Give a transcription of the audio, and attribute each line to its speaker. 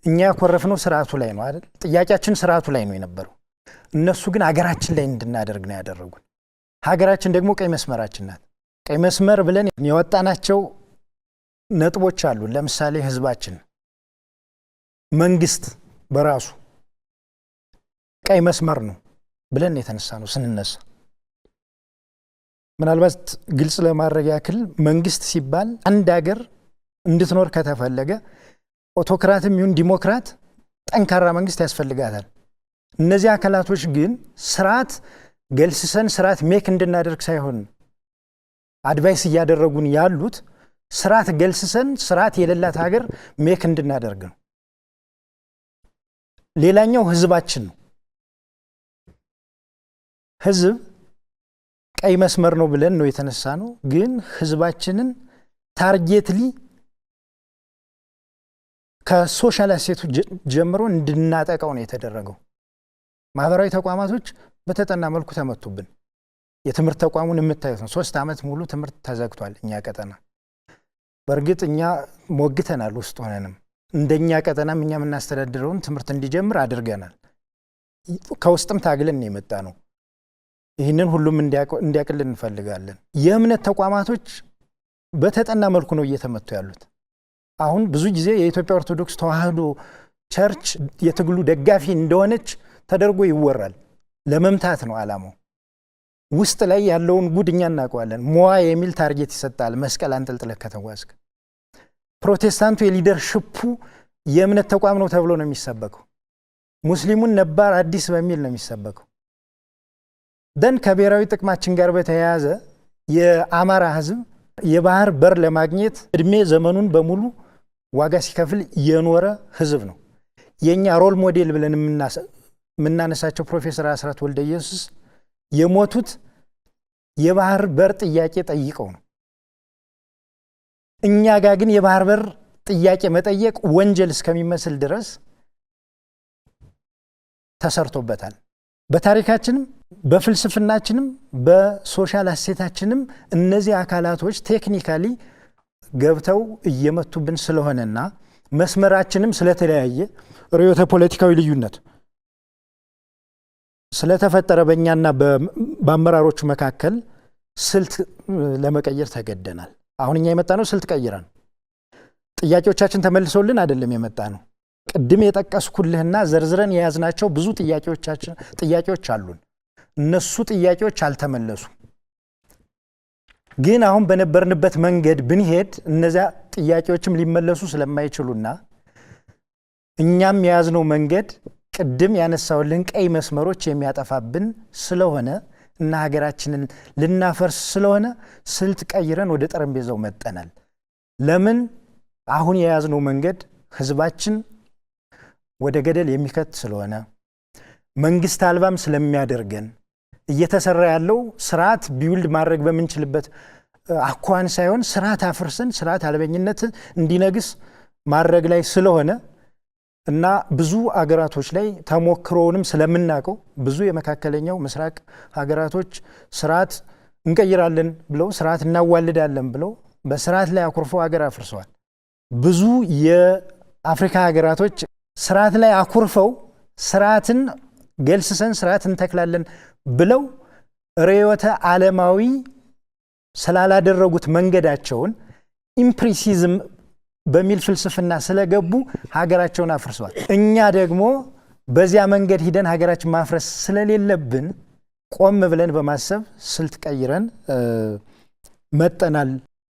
Speaker 1: እኛ ያኮረፍነው ስርዓቱ ላይ ነው አይደል? ጥያቄያችን ስርዓቱ ላይ ነው የነበረው። እነሱ ግን ሀገራችን ላይ እንድናደርግ ነው ያደረጉን። ሀገራችን ደግሞ ቀይ መስመራችን ናት። ቀይ መስመር ብለን ያወጣናቸው ነጥቦች አሉ። ለምሳሌ ህዝባችን፣ መንግስት በራሱ ቀይ መስመር ነው ብለን የተነሳ ነው ስንነሳ። ምናልባት ግልጽ ለማድረግ ያክል መንግስት ሲባል አንድ ሀገር እንድትኖር ከተፈለገ ኦቶክራትም ይሁን ዲሞክራት ጠንካራ መንግስት ያስፈልጋታል። እነዚህ አካላቶች ግን ስርዓት ገልስሰን ስርዓት ሜክ እንድናደርግ ሳይሆን አድቫይስ እያደረጉን ያሉት ስርዓት ገልስሰን ስርዓት የሌላት ሀገር ሜክ እንድናደርግ ነው። ሌላኛው ህዝባችን ነው። ህዝብ ቀይ መስመር ነው ብለን ነው የተነሳ ነው። ግን ህዝባችንን ታርጌትሊ ከሶሻል አሴቱ ጀምሮ እንድናጠቃው ነው የተደረገው። ማህበራዊ ተቋማቶች በተጠና መልኩ ተመቱብን። የትምህርት ተቋሙን የምታዩት ነው። 3 ዓመት ሙሉ ትምህርት ተዘግቷል እኛ ቀጠና። በእርግጥ እኛ ሞግተናል፣ ውስጥ ሆነንም እንደኛ ቀጠናም እኛ የምናስተዳድረውን ትምህርት እንዲጀምር አድርገናል። ከውስጥም ታግለን ነው የመጣ ነው። ይህንን ሁሉም እንዲያቅልን እንፈልጋለን። የእምነት ተቋማቶች በተጠና መልኩ ነው እየተመቱ ያሉት። አሁን ብዙ ጊዜ የኢትዮጵያ ኦርቶዶክስ ተዋህዶ ቸርች የትግሉ ደጋፊ እንደሆነች ተደርጎ ይወራል። ለመምታት ነው ዓላማው። ውስጥ ላይ ያለውን ጉድ እኛ እናውቀዋለን። ሞዋ የሚል ታርጌት ይሰጣል። መስቀል አንጠልጥለህ ከተጓዝክ። ፕሮቴስታንቱ የሊደርሺፑ የእምነት ተቋም ነው ተብሎ ነው የሚሰበከው። ሙስሊሙን ነባር አዲስ በሚል ነው የሚሰበከው። ደን ከብሔራዊ ጥቅማችን ጋር በተያያዘ የአማራ ህዝብ የባህር በር ለማግኘት እድሜ ዘመኑን በሙሉ ዋጋ ሲከፍል የኖረ ህዝብ ነው። የኛ ሮል ሞዴል ብለን የምናነሳቸው ፕሮፌሰር አስራት ወልደየሱስ የሞቱት የባህር በር ጥያቄ ጠይቀው ነው። እኛ ጋር ግን የባህር በር ጥያቄ መጠየቅ ወንጀል እስከሚመስል ድረስ ተሰርቶበታል። በታሪካችንም በፍልስፍናችንም በሶሻል አሴታችንም እነዚህ አካላቶች ቴክኒካሊ ገብተው እየመቱብን ስለሆነና መስመራችንም ስለተለያየ ርዕዮተ ፖለቲካዊ ልዩነት ስለተፈጠረ በእኛና በአመራሮቹ መካከል ስልት ለመቀየር ተገደናል። አሁን እኛ የመጣ ነው ስልት ቀይረን ጥያቄዎቻችን ተመልሰውልን አይደለም የመጣ ነው። ቅድም የጠቀስኩልህና ዘርዝረን የያዝናቸው ብዙ ጥያቄዎች አሉን። እነሱ ጥያቄዎች አልተመለሱም። ግን አሁን በነበርንበት መንገድ ብንሄድ እነዚያ ጥያቄዎችም ሊመለሱ ስለማይችሉና እኛም የያዝነው መንገድ ቅድም ያነሳውልን ቀይ መስመሮች የሚያጠፋብን ስለሆነ እና ሀገራችንን ልናፈርስ ስለሆነ ስልት ቀይረን ወደ ጠረጴዛው መጠናል። ለምን? አሁን የያዝነው መንገድ ህዝባችን ወደ ገደል የሚከት ስለሆነ መንግስት አልባም ስለሚያደርገን እየተሰራ ያለው ስርዓት ቢውልድ ማድረግ በምንችልበት አኳን ሳይሆን ስርዓት አፍርሰን ስርዓት አልበኝነት እንዲነግስ ማድረግ ላይ ስለሆነ እና ብዙ አገራቶች ላይ ተሞክሮውንም ስለምናውቀው ብዙ የመካከለኛው ምስራቅ ሀገራቶች ስርዓት እንቀይራለን ብለው ስርዓት እናዋልዳለን ብለው በስርዓት ላይ አኩርፈው ሀገር አፍርሰዋል። ብዙ የአፍሪካ ሀገራቶች ስርዓት ላይ አኩርፈው ስርዓትን ገልስሰን ስርዓት እንተክላለን ብለው ርዕዮተ ዓለማዊ ስላላደረጉት መንገዳቸውን ኢምፕሪሲዝም በሚል ፍልስፍና ስለገቡ ሀገራቸውን አፍርሰዋል። እኛ ደግሞ በዚያ መንገድ ሂደን ሀገራችን ማፍረስ ስለሌለብን ቆም ብለን በማሰብ ስልት ቀይረን መጠናል።